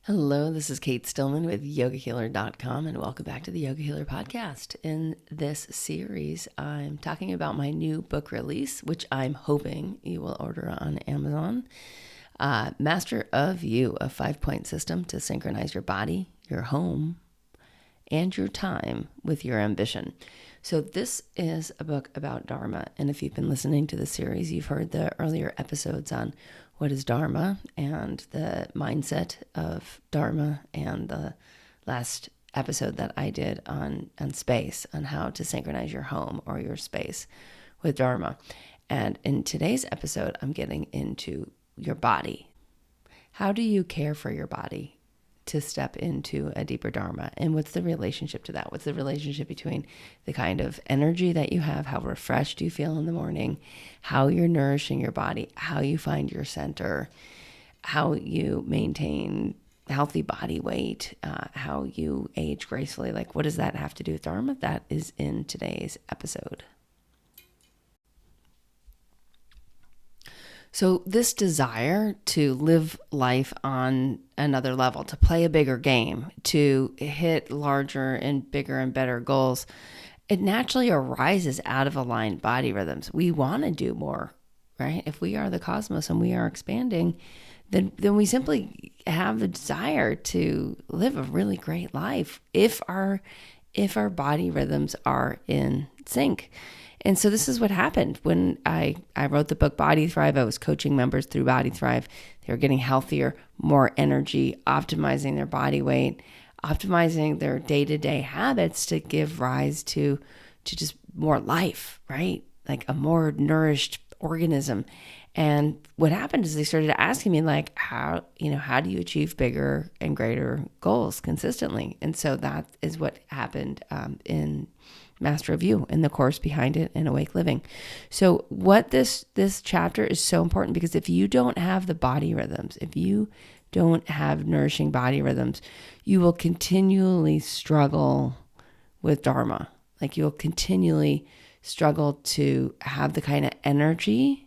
Hello, this is Cate Stillman with yogahealer.com and welcome back to the Yoga Healer podcast. In this series, I'm talking about my new book release, which I'm hoping you will order on Amazon. Master of You, a 5-point system to synchronize your body, your home, and your time with your ambition. So this is a book about Dharma. And if you've been listening to the series, you've heard the earlier episodes on what is Dharma and the mindset of Dharma, and the last episode that I did on space, on how to synchronize your home or your space with Dharma. And in today's episode, I'm getting into your body. How do you care for your body to step into a deeper Dharma? And what's the relationship to that? What's the relationship between the kind of energy that you have, how refreshed you feel in the morning, how you're nourishing your body, how you find your center, how you maintain healthy body weight, how you age gracefully? Like, what does that have to do with Dharma? That is in today's episode. So this desire to live life on another level, to play a bigger game, to hit larger and bigger and better goals, it naturally arises out of aligned body rhythms. We want to do more, right? If we are the cosmos and we are expanding, then we simply have the desire to live a really great life if our body rhythms are in sync. And so this is what happened when I wrote the book Body Thrive. I was coaching members through Body Thrive. They were getting healthier, more energy, optimizing their body weight, optimizing their day-to-day habits to give rise to just more life, right? Like a more nourished organism. And what happened is they started asking me, like, how do you achieve bigger and greater goals consistently? And so that is what happened in Master of You, and the course behind it, and Awake Living. So what this chapter is so important, because if you don't have the body rhythms, if you don't have nourishing body rhythms, you will continually struggle with Dharma. Like, you'll continually struggle to have the kind of energy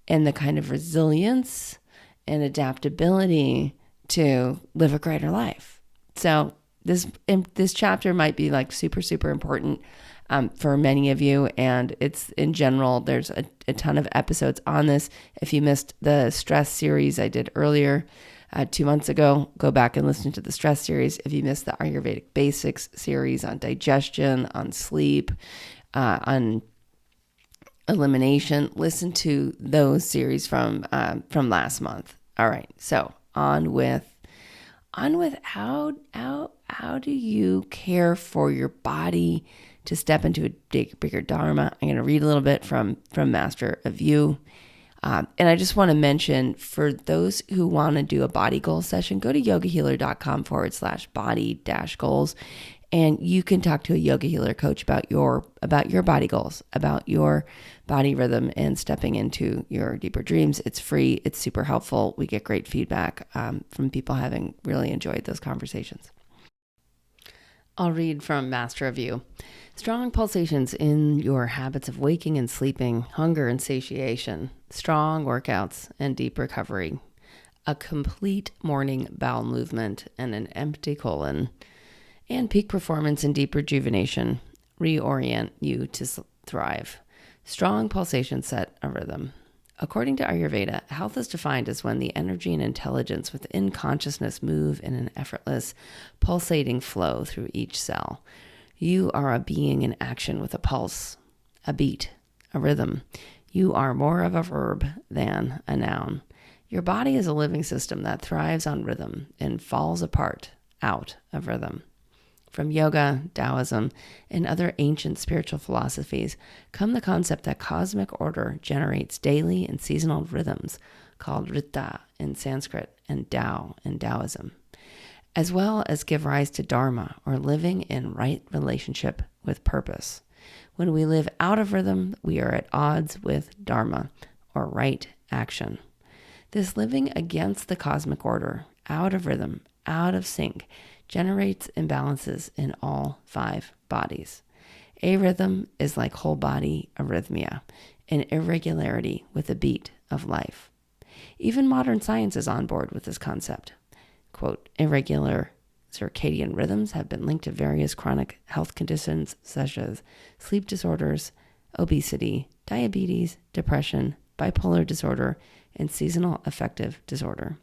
and the kind of resilience and adaptability to live a greater life. So this chapter might be like super, super important for many of you. And it's in general, there's a ton of episodes on this. If you missed the stress series I did earlier 2 months ago, go back and listen to the stress series. If you missed the Ayurvedic Basics series on digestion, on sleep, on elimination, listen to those series from last month. All right. So on with how do you care for your body to step into a bigger Dharma? I'm going to read a little bit from Master of You. And I just want to mention, for those who want to do a body goal session, go to yogahealer.com/body-goals. And you can talk to a yoga healer coach about your body goals, about your body rhythm, and stepping into your deeper dreams. It's free. It's super helpful. We get great feedback from people having really enjoyed those conversations. I'll read from Master of You. Strong pulsations in your habits of waking and sleeping, hunger and satiation, strong workouts and deep recovery, a complete morning bowel movement and an empty colon, and peak performance and deep rejuvenation reorient you to thrive. Strong pulsations set a rhythm. According to Ayurveda, health is defined as when the energy and intelligence within consciousness move in an effortless, pulsating flow through each cell. You are a being in action with a pulse, a beat, a rhythm. You are more of a verb than a noun. Your body is a living system that thrives on rhythm and falls apart out of rhythm. From yoga, Taoism, and other ancient spiritual philosophies come the concept that cosmic order generates daily and seasonal rhythms called Rita in Sanskrit and Tao in Taoism, as well as give rise to Dharma, or living in right relationship with purpose. When we live out of rhythm, we are at odds with Dharma, or right action. This living against the cosmic order, out of rhythm, out of sync, generates imbalances in all 5 bodies. Arrhythm is like whole body arrhythmia, an irregularity with a beat of life. Even modern science is on board with this concept. quote, irregular circadian rhythms have been linked to various chronic health conditions such as sleep disorders, obesity, diabetes, depression, bipolar disorder, and seasonal affective disorder.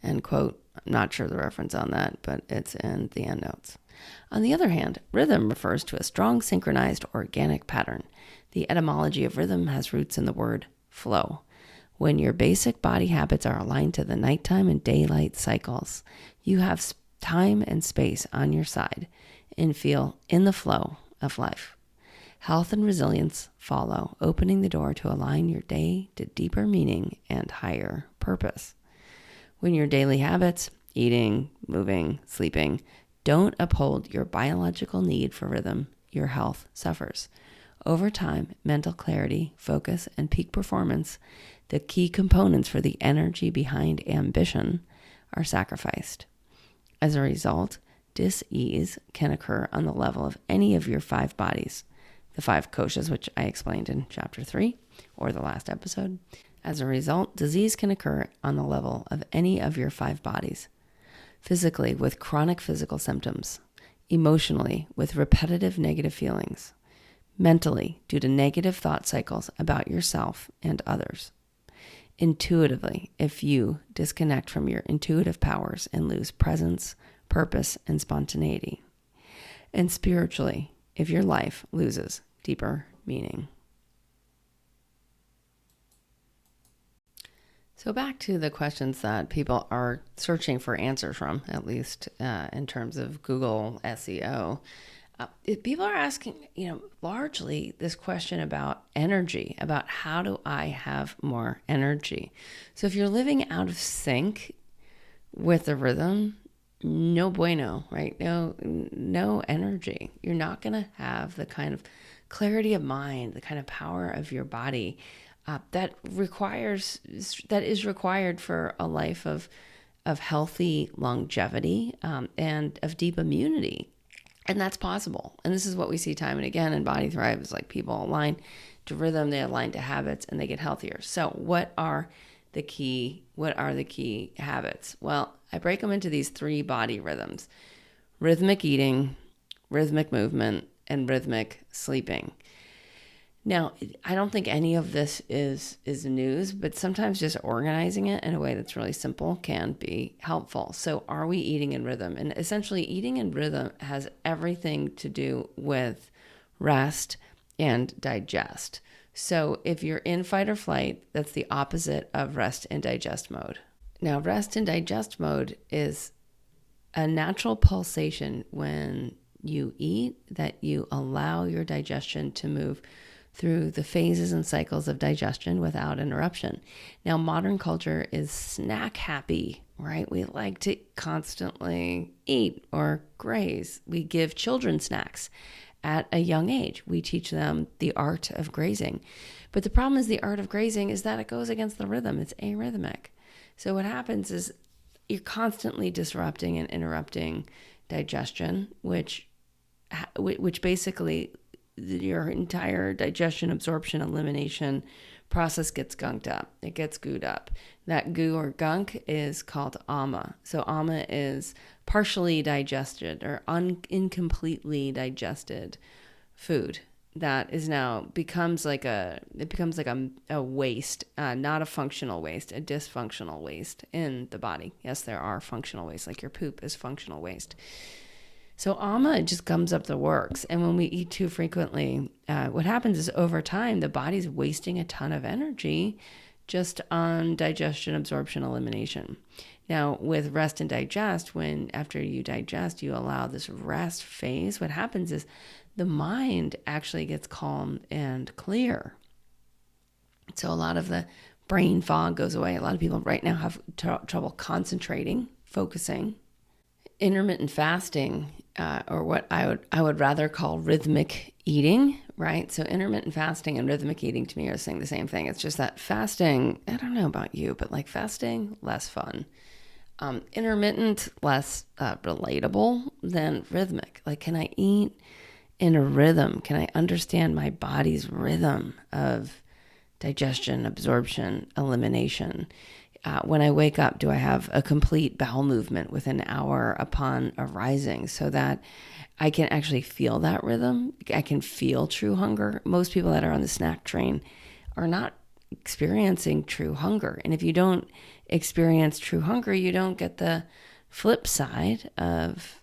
End quote. I'm not sure the reference on that, but it's in the endnotes. On the other hand, rhythm refers to a strong, synchronized, organic pattern. The etymology of rhythm has roots in the word flow. When your basic body habits are aligned to the nighttime and daylight cycles, you have time and space on your side and feel in the flow of life. Health and resilience follow, opening the door to align your day to deeper meaning and higher purpose. When your daily habits, eating, moving, sleeping, don't uphold your biological need for rhythm, your health suffers. Over time, mental clarity, focus, and peak performance, the key components for the energy behind ambition, are sacrificed. As a result, dis-ease can occur on the level of any of your 5 bodies, the 5 koshas, which I explained in chapter 3 or the last episode. As a result, disease can occur on the level of any of your 5 bodies. Physically, with chronic physical symptoms. Emotionally, with repetitive negative feelings. Mentally, due to negative thought cycles about yourself and others. Intuitively, if you disconnect from your intuitive powers and lose presence, purpose, and spontaneity. And spiritually, if your life loses deeper meaning. So back to the questions that people are searching for answers from, at least in terms of Google SEO. People are asking, largely this question about energy, about how do I have more energy? So if you're living out of sync with the rhythm, no bueno, right? No energy. You're not going to have the kind of clarity of mind, the kind of power of your body that is required for a life of healthy longevity and of deep immunity. And that's possible. And this is what we see time and again in Body Thrive is like people align to rhythm, they align to habits, and they get healthier. So what are the key habits? Well, I break them into these 3 body rhythms: rhythmic eating, rhythmic movement, and rhythmic sleeping. Now, I don't think any of this is news, but sometimes just organizing it in a way that's really simple can be helpful. So are we eating in rhythm? And essentially eating in rhythm has everything to do with rest and digest. So if you're in fight or flight, that's the opposite of rest and digest mode. Now, rest and digest mode is a natural pulsation when you eat that you allow your digestion to move through the phases and cycles of digestion without interruption. Now, modern culture is snack happy, right? We like to constantly eat or graze. We give children snacks at a young age. We teach them the art of grazing. But the problem is the art of grazing is that it goes against the rhythm. It's arrhythmic. So what happens is you're constantly disrupting and interrupting digestion, which basically your entire digestion, absorption, elimination process gets gunked up. It gets gooed up. That goo or gunk is called ama. So ama is partially digested or incompletely digested food that is now becomes like a waste, not a functional waste, a dysfunctional waste in the body. Yes, there are functional waste, like your poop is functional waste. So ama just gums up the works. And when we eat too frequently, what happens is over time, the body's wasting a ton of energy just on digestion, absorption, elimination. Now, with rest and digest, after you digest, you allow this rest phase, what happens is the mind actually gets calm and clear. So a lot of the brain fog goes away. A lot of people right now have trouble concentrating, focusing. Intermittent fasting, or what I would rather call rhythmic eating, right? So intermittent fasting and rhythmic eating to me are saying the same thing. It's just that fasting, I don't know about you, but like fasting, less fun. Intermittent, less relatable than rhythmic. Like, can I eat in a rhythm? Can I understand my body's rhythm of digestion, absorption, elimination? when I wake up, do I have a complete bowel movement within an hour upon arising, so that I can actually feel that rhythm? I can feel true hunger. Most people that are on the snack train are not experiencing true hunger. And if you don't experience true hunger, you don't get the flip side of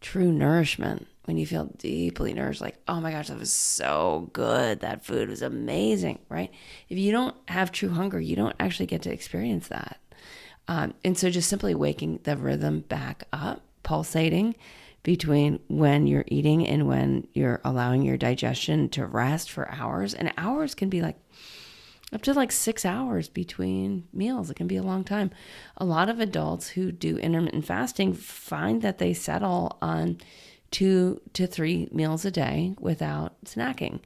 true nourishment. When you feel deeply nourished, like, oh my gosh, that was so good. That food was amazing, right? If you don't have true hunger, you don't actually get to experience that. And so just simply waking the rhythm back up, pulsating between when you're eating and when you're allowing your digestion to rest for hours. And hours can be like up to like 6 hours between meals. It can be a long time. A lot of adults who do intermittent fasting find that they settle on 2 to 3 meals a day without snacking.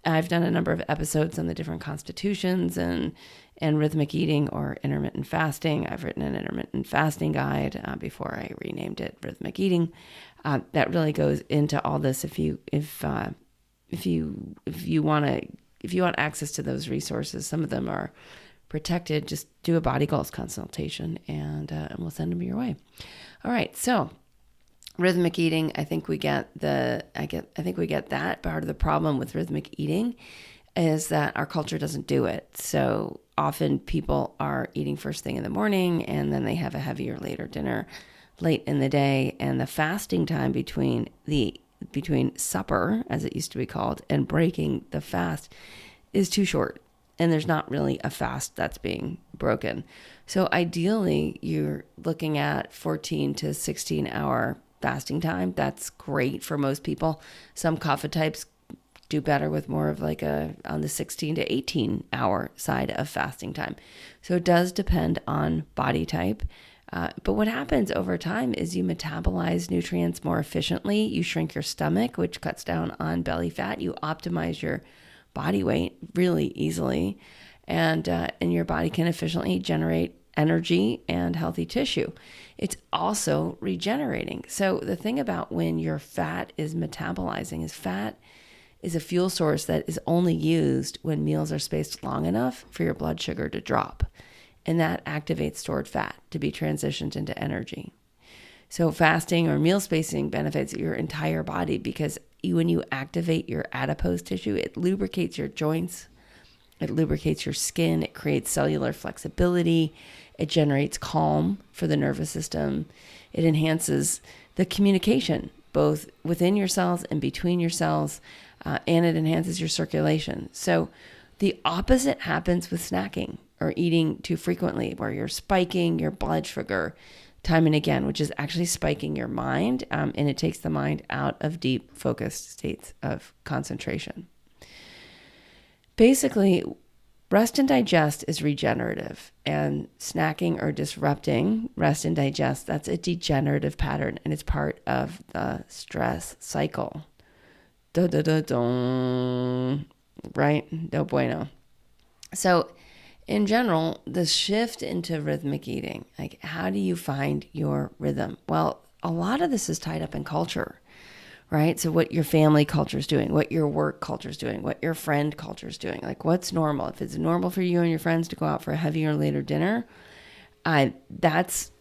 I've done a number of episodes on the different constitutions and rhythmic eating or intermittent fasting. I've written an intermittent fasting guide before I renamed it Rhythmic Eating. That really goes into all this. If you want access to those resources, some of them are protected. Just do a body goals consultation, and we'll send them your way. All right, so rhythmic eating. I think we get that. Part of the problem with rhythmic eating is that our culture doesn't do it. So often people are eating first thing in the morning, and then they have a heavier later dinner late in the day, and the fasting time between supper, as it used to be called, and breaking the fast is too short. And there's not really a fast that's being broken. So ideally, you're looking at 14 to 16 hour fasting time. That's great for most people. Some kapha types do better with more of like on the 16 to 18 hour side of fasting time. So it does depend on body type. But what happens over time is you metabolize nutrients more efficiently. You shrink your stomach, which cuts down on belly fat. You optimize your body weight really easily. And your body can efficiently generate energy and healthy tissue. It's also regenerating. So the thing about when your fat is metabolizing is fat is a fuel source that is only used when meals are spaced long enough for your blood sugar to drop. And that activates stored fat to be transitioned into energy. So fasting or meal spacing benefits your entire body because when you activate your adipose tissue, it lubricates your joints, it lubricates your skin, it creates cellular flexibility, it generates calm for the nervous system, it enhances the communication both within your cells and between your cells, and it enhances your circulation. So the opposite happens with snacking or eating too frequently, where you're spiking your blood sugar time and again, which is actually spiking your mind, and it takes the mind out of deep focused states of concentration. Basically, rest and digest is regenerative, and snacking or disrupting rest and digest, that's a degenerative pattern, and it's part of the stress cycle. Right? No bueno. So in general, the shift into rhythmic eating, like how do you find your rhythm? Well, a lot of this is tied up in culture, right? So what your family culture is doing, what your work culture is doing, what your friend culture is doing, like what's normal. If it's normal for you and your friends to go out for a heavier later dinner, that's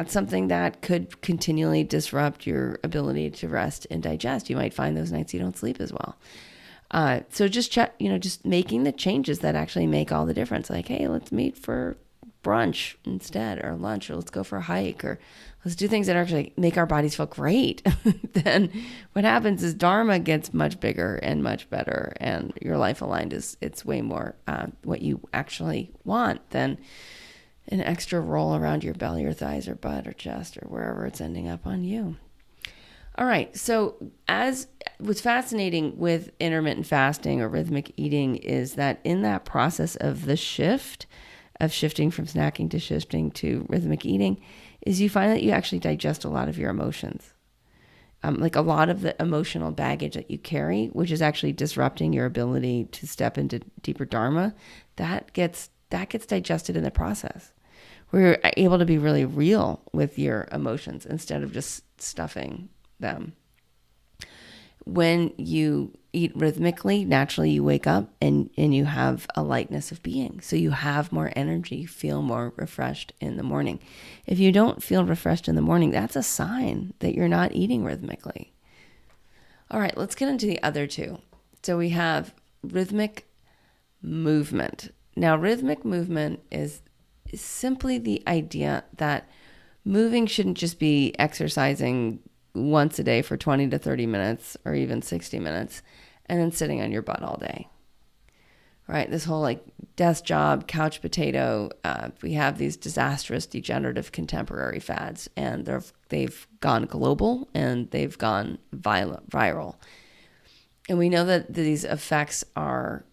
something that could continually disrupt your ability to rest and digest. You might find those nights you don't sleep as well. So just just making the changes that actually make all the difference. Like, hey, let's meet for brunch instead, or lunch, or let's go for a hike, or let's do things that actually make our bodies feel great. Then what happens is Dharma gets much bigger and much better, and your life aligned it's way more what you actually want than an extra roll around your belly or thighs or butt or chest or wherever it's ending up on you. All right. So as what's fascinating with intermittent fasting or rhythmic eating is that in that process of the shift of shifting from snacking to shifting to rhythmic eating is you find that you actually digest a lot of your emotions. Like a lot of the emotional baggage that you carry, which is actually disrupting your ability to step into deeper Dharma, that gets digested in the process. We're able to be really real with your emotions instead of just stuffing them. When you eat rhythmically, naturally you wake up and you have a lightness of being. So you have more energy, you feel more refreshed in the morning. If you don't feel refreshed in the morning, that's a sign that you're not eating rhythmically. All right, let's get into the other two. So we have rhythmic movement. Now, rhythmic movement is simply the idea that moving shouldn't just be exercising once a day for 20 to 30 minutes or even 60 minutes and then sitting on your butt all day. Right? This whole like desk job, couch potato, we have these disastrous, degenerative contemporary fads, and they've gone global and they've gone viral. And we know that these effects are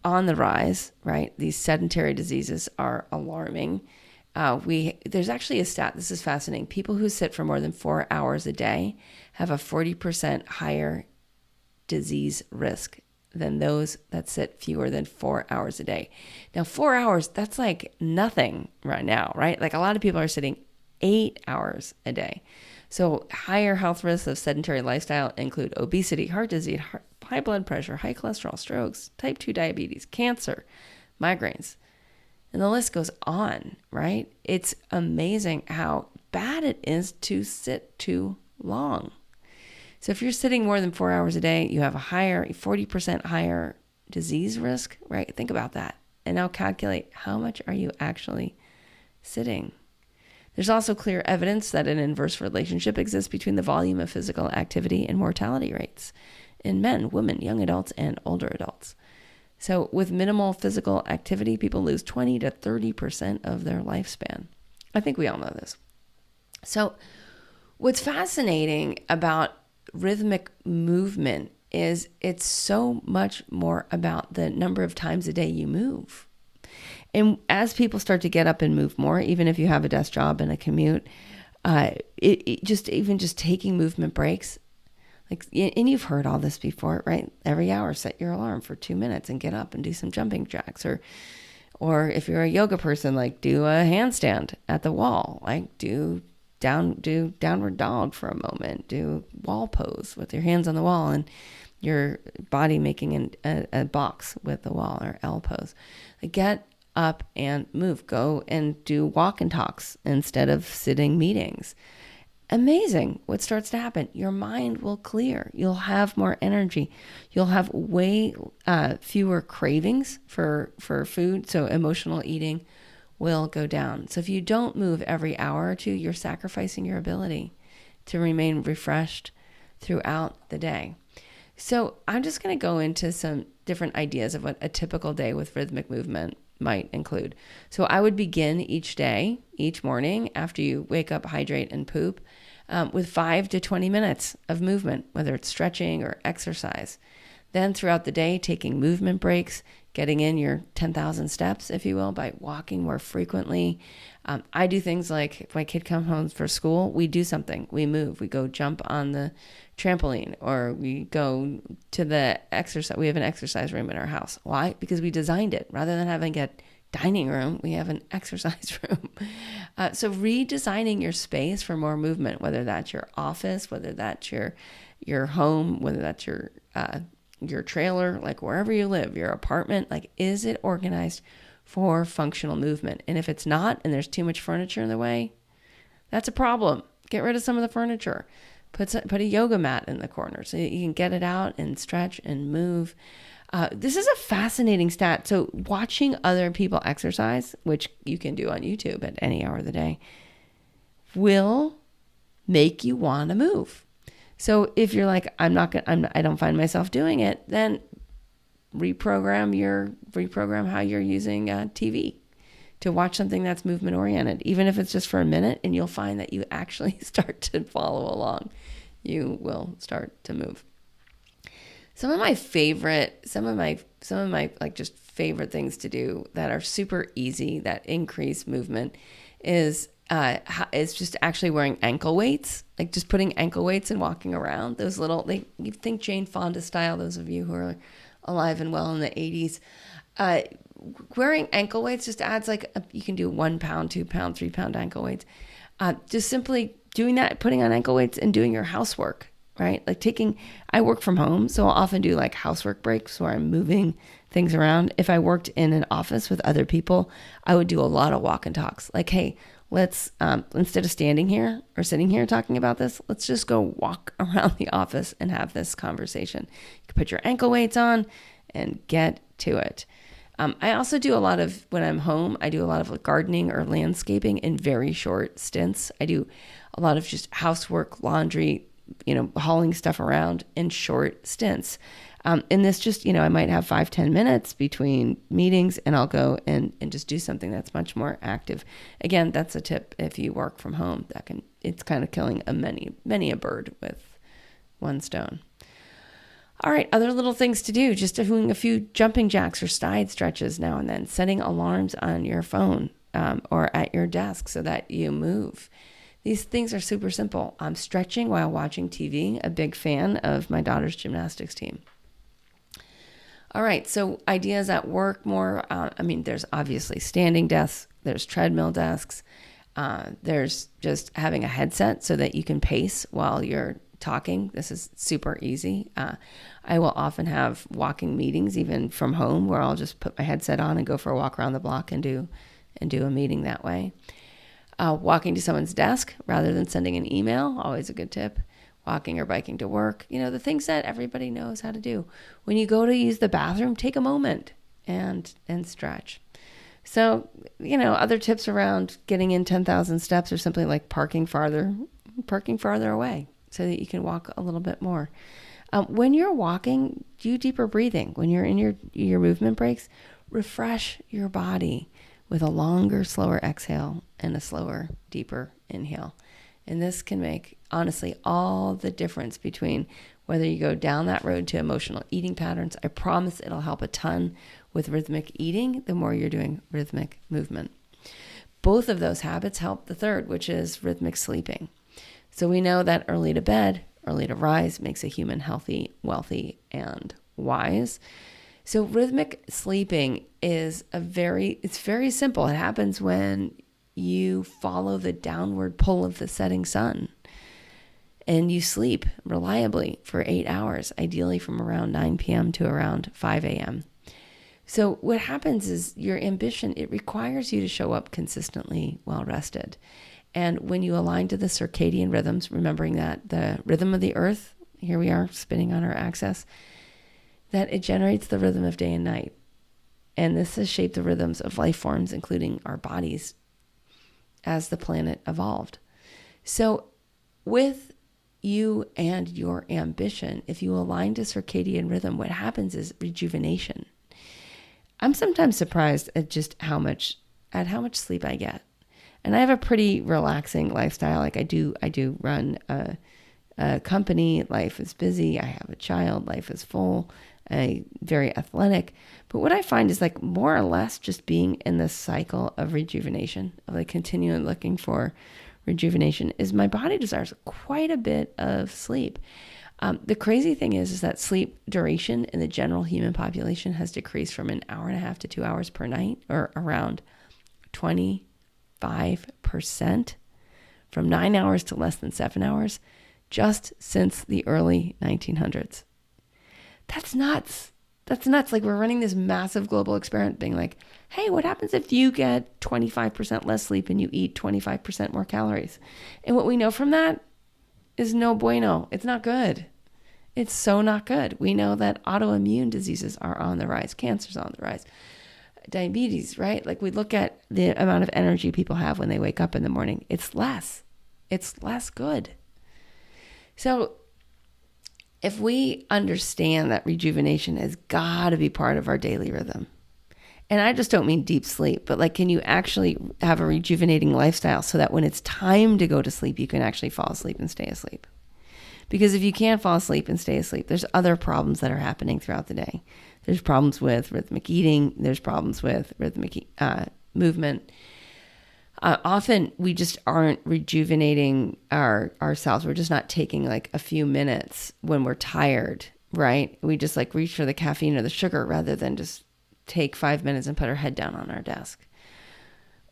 on the rise, right? These sedentary diseases are alarming. There's actually a stat, this is fascinating. People who sit for more than 4 hours a day have a 40% higher disease risk than those that sit fewer than 4 hours a day. Now, 4 hours, that's like nothing right now, right? Like a lot of people are sitting 8 hours a day. So higher health risks of sedentary lifestyle include obesity, heart disease, high blood pressure, high cholesterol, strokes, type 2 diabetes, cancer, migraines. And the list goes on, right? It's amazing how bad it is to sit too long. So if you're sitting more than 4 hours a day, you have a 40% higher disease risk, right? Think about that. And now calculate how much are you actually sitting. There's also clear evidence that an inverse relationship exists between the volume of physical activity and mortality rates in men, women, young adults, and older adults. So with minimal physical activity, people lose 20 to 30% of their lifespan. I think we all know this. So what's fascinating about rhythmic movement is it's so much more about the number of times a day you move. And as people start to get up and move more, even if you have a desk job and a commute, just taking movement breaks, like, and you've heard all this before, right? Every hour, set your alarm for 2 minutes and get up and do some jumping jacks, or if you're a yoga person, like do a handstand at the wall, like do downward dog for a moment, do wall pose with your hands on the wall and your body making a box with the wall, or L pose. Like, get up and move. Go and do walk and talks instead of sitting meetings. Amazing what starts to happen. Your mind will clear. You'll have more energy. You'll have way fewer cravings for food. So emotional eating will go down. So if you don't move every hour or two, you're sacrificing your ability to remain refreshed throughout the day. So I'm just going to go into some different ideas of what a typical day with rhythmic movement might include. So I would begin each morning after you wake up, hydrate, and poop, with 5 to 20 minutes of movement, whether it's stretching or exercise. Then throughout the day, taking movement breaks, getting in your 10,000 steps, if you will, by walking more frequently. I do things like if my kid comes home for school, we do something. We move. We go jump on the trampoline, or we go to the exercise. We have an exercise room in our house. Why? Because we designed it. Rather than having a dining room, we have an exercise room. So redesigning your space for more movement, whether that's your office, whether that's your home, whether that's your trailer, like wherever you live, your apartment, like, is it organized for functional movement? And if it's not, and there's too much furniture in the way, that's a problem. Get rid of some of the furniture. Put a yoga mat in the corner so you can get it out and stretch and move. This is a fascinating stat. So watching other people exercise, which you can do on YouTube at any hour of the day, will make you want to move. So if you're like, I don't find myself doing it, then reprogram how you're using TV to watch something that's movement oriented, even if it's just for a minute, and you'll find that you actually start to follow along. You will start to move. Some of my like just favorite things to do that are super easy, that increase movement, is just actually wearing ankle weights, like just putting ankle weights and walking around. Those little, you think Jane Fonda style, those of you who are alive and well in the 80s, wearing ankle weights just adds you can do 1 pound, 2 pound, 3 pound ankle weights. Just simply doing that, putting on ankle weights and doing your housework, right? Like I work from home, so I'll often do like housework breaks where I'm moving things around. If I worked in an office with other people, I would do a lot of walk and talks. Like, hey, let's, instead of standing here or sitting here talking about this, let's just go walk around the office and have this conversation. You can put your ankle weights on and get to it. I also do a lot of, when I'm home, I do a lot of like gardening or landscaping in very short stints. I do a lot of just housework, laundry, hauling stuff around in short stints. And this just, I might have 5-10 minutes between meetings and I'll go and just do something that's much more active. Again, that's a tip if you work from home. It's kind of killing many a bird with one stone. All right, other little things to do, just doing a few jumping jacks or side stretches now and then, setting alarms on your phone or at your desk so that you move. These things are super simple. Stretching while watching TV, a big fan of my daughter's gymnastics team. All right, so ideas at work more, there's obviously standing desks, there's treadmill desks, there's just having a headset so that you can pace while you're talking. This is super easy. I will often have walking meetings even from home where I'll just put my headset on and go for a walk around the block and do a meeting that way. Walking to someone's desk rather than sending an email, always a good tip. Walking or biking to work, the things that everybody knows how to do. When you go to use the bathroom, take a moment and stretch. So, other tips around getting in 10,000 steps are simply like parking farther away so that you can walk a little bit more. When you're walking, do deeper breathing. When you're in your movement breaks, refresh your body with a longer, slower exhale and a slower, deeper inhale. And this can make, honestly, all the difference between whether you go down that road to emotional eating patterns. I promise it'll help a ton with rhythmic eating the more you're doing rhythmic movement. Both of those habits help the third, which is rhythmic sleeping. So we know that early to bed, early to rise makes a human healthy, wealthy, and wise. So rhythmic sleeping is it's very simple. It happens when you follow the downward pull of the setting sun and you sleep reliably for 8 hours, ideally from around 9 p.m. to around 5 a.m. So what happens is your ambition, it requires you to show up consistently well rested. And when you align to the circadian rhythms, remembering that the rhythm of the earth, here we are spinning on our axis, that it generates the rhythm of day and night. And this has shaped the rhythms of life forms, including our bodies, as the planet evolved. So with you and your ambition, if you align to circadian rhythm, what happens is rejuvenation. I'm sometimes surprised at just how much sleep I get. And I have a pretty relaxing lifestyle. Like I do run a company. Life is busy. I have a child. Life is full. I'm very athletic. But what I find is like more or less just being in this cycle of rejuvenation, of like continually looking for rejuvenation, is my body desires quite a bit of sleep. The crazy thing is that sleep duration in the general human population has decreased from an hour and a half to 2 hours per night, or around 25%, from 9 hours to less than 7 hours, just since the early 1900s. That's nuts. That's nuts. Like we're running this massive global experiment being like, hey, what happens if you get 25% less sleep and you eat 25% more calories? And what we know from that is no bueno. It's not good. It's so not good. We know that autoimmune diseases are on the rise. Cancer's on the rise. Diabetes, right? Like we look at the amount of energy people have when they wake up in the morning. It's less good. So if we understand that rejuvenation has got to be part of our daily rhythm, and I just don't mean deep sleep, but like, can you actually have a rejuvenating lifestyle so that when it's time to go to sleep, you can actually fall asleep and stay asleep? Because if you can't fall asleep and stay asleep, there's other problems that are happening throughout the day. There's problems with rhythmic eating. There's problems with rhythmic movement. Often we just aren't rejuvenating ourselves. We're just not taking like a few minutes when we're tired, right? We just like reach for the caffeine or the sugar rather than just take 5 minutes and put our head down on our desk.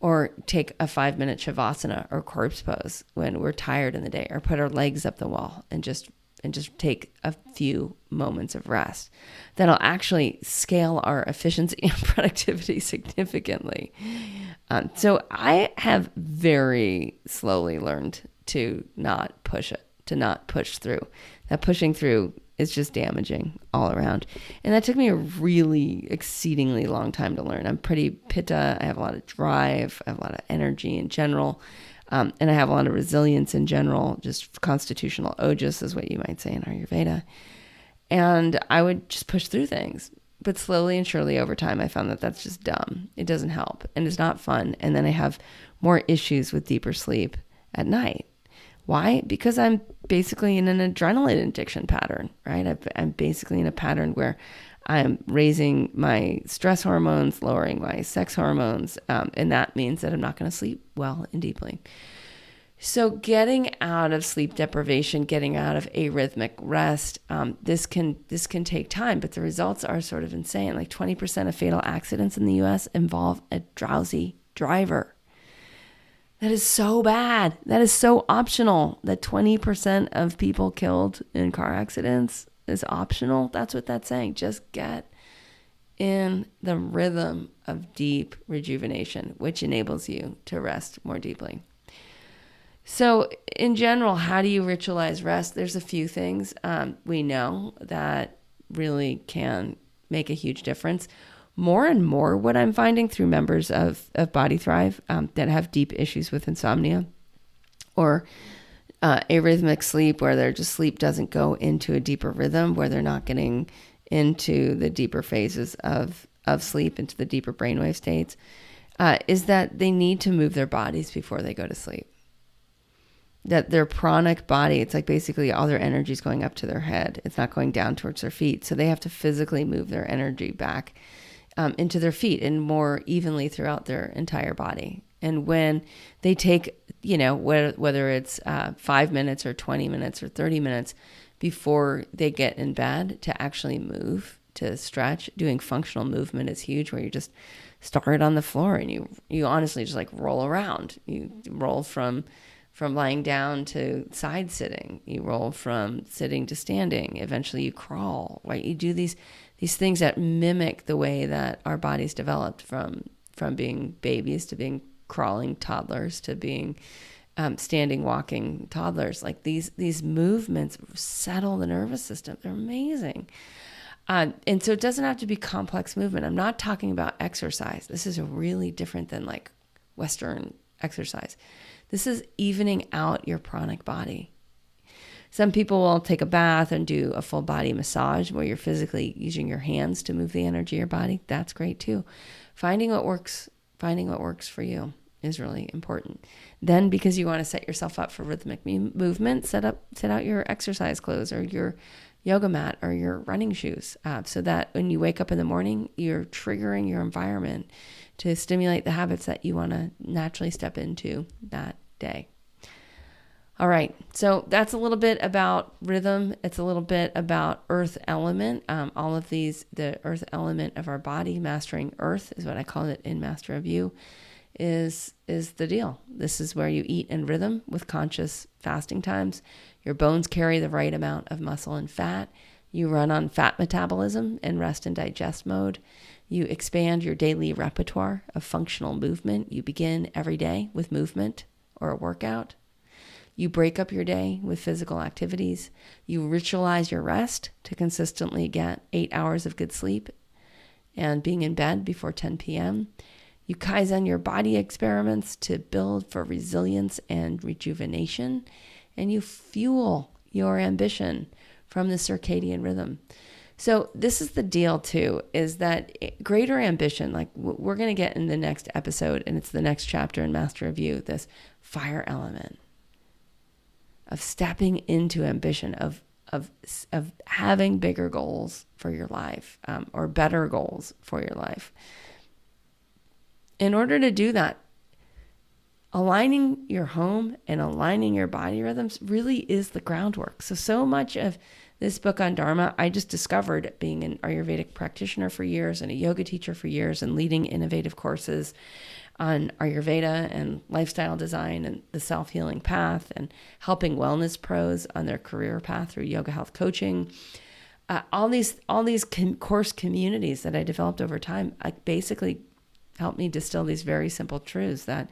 Or take a 5-minute shavasana or corpse pose when we're tired in the day, or put our legs up the wall and just and just take a few moments of rest. That'll actually scale our efficiency and productivity significantly. So I have very slowly learned to not push it, to not push through. That pushing through is just damaging all around. And that took me a really exceedingly long time to learn. I'm pretty pitta. I have a lot of drive. I have a lot of energy in general. And I have a lot of resilience in general, just constitutional ojas is what you might say in Ayurveda. And I would just push through things. But slowly and surely over time, I found that that's just dumb. It doesn't help and it's not fun. And then I have more issues with deeper sleep at night. Why? Because I'm basically in an adrenaline addiction pattern, right? I'm basically in a pattern where I'm raising my stress hormones, lowering my sex hormones, and that means that I'm not going to sleep well and deeply. So getting out of sleep deprivation, getting out of arrhythmic rest, this can take time, but the results are sort of insane. Like 20% of fatal accidents in the U.S. involve a drowsy driver. That is so bad. That is so optional. That 20% of people killed in car accidents is optional. That's what that's saying. Just get in the rhythm of deep rejuvenation, which enables you to rest more deeply. So in general, how do you ritualize rest? There's a few things we know that really can make a huge difference. More and more what I'm finding through members of Body Thrive that have deep issues with insomnia or arrhythmic sleep, where their just sleep doesn't go into a deeper rhythm, where they're not getting into the deeper phases of sleep, into the deeper brainwave states, is that they need to move their bodies before they go to sleep. That their pranic body, it's like basically all their energy is going up to their head. It's not going down towards their feet. So they have to physically move their energy back into their feet and more evenly throughout their entire body. And when they take, whether it's 5 minutes or 20 minutes or 30 minutes before they get in bed to actually move, to stretch, doing functional movement is huge, where you just start on the floor and you honestly just like roll around. You roll from lying down to side sitting. You roll from sitting to standing. Eventually you crawl, right? You do these things that mimic the way that our bodies developed from being babies to being crawling toddlers to being standing, walking toddlers. Like these movements settle the nervous system. They're amazing. And so it doesn't have to be complex movement. I'm not talking about exercise. This is really different than like Western exercise. This is evening out your pranic body. Some people will take a bath and do a full body massage where you're physically using your hands to move the energy of your body. That's great too. Finding what works for you is really important. Then, because you want to set yourself up for rhythmic movement, set out your exercise clothes or your yoga mat or your running shoes, so that when you wake up in the morning, you're triggering your environment to stimulate the habits that you want to naturally step into that day. All right, so that's a little bit about rhythm. It's a little bit about earth element. All of these, the earth element of our body, mastering earth is what I call it in Master of You, is the deal. This is where you eat in rhythm with conscious fasting times. Your bones carry the right amount of muscle and fat. You run on fat metabolism and rest and digest mode. You expand your daily repertoire of functional movement. You begin every day with movement or a workout. You break up your day with physical activities. You ritualize your rest to consistently get 8 hours of good sleep and being in bed before 10 p.m. You Kaizen your body experiments to build for resilience and rejuvenation. And you fuel your ambition from the circadian rhythm. So this is the deal too, is that greater ambition, like we're going to get in the next episode, and it's the next chapter in Master of You, this fire element of stepping into ambition, of having bigger goals for your life, or better goals for your life. In order to do that, aligning your home and aligning your body rhythms really is the groundwork. So much of this book on Dharma, I just discovered being an Ayurvedic practitioner for years and a yoga teacher for years and leading innovative courses. on Ayurveda and lifestyle design and the self-healing path, and helping wellness pros on their career path through yoga health coaching. All these course communities that I developed over time, basically helped me distill these very simple truths that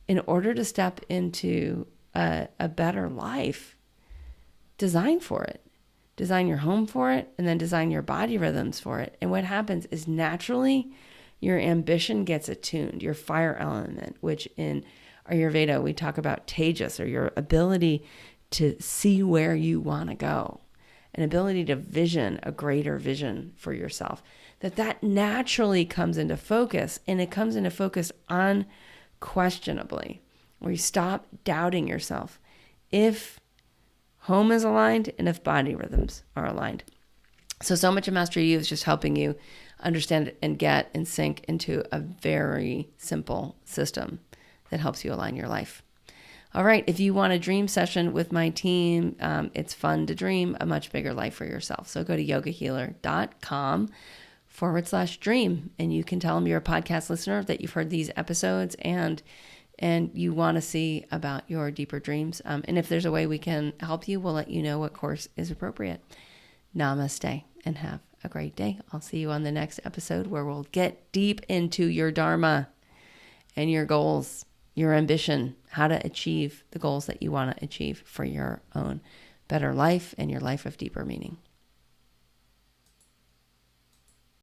in order to step into a better life, design for it. Design your home for it, and then design your body rhythms for it. And what happens is naturally your ambition gets attuned, your fire element, which in Ayurveda we talk about tejas, or your ability to see where you want to go, an ability to vision a greater vision for yourself, that naturally comes into focus, and it comes into focus unquestionably, where you stop doubting yourself if home is aligned and if body rhythms are aligned. So much of Master You is just helping you understand and get and sink into a very simple system that helps you align your life. All right, if you want a dream session with my team, it's fun to dream a much bigger life for yourself. So go to yogahealer.com/dream, and you can tell them you're a podcast listener, that you've heard these episodes, and you want to see about your deeper dreams. And if there's a way we can help you, we'll let you know what course is appropriate. Namaste, and have a great day. I'll see you on the next episode, where we'll get deep into your dharma and your goals, your ambition, how to achieve the goals that you want to achieve for your own better life and your life of deeper meaning.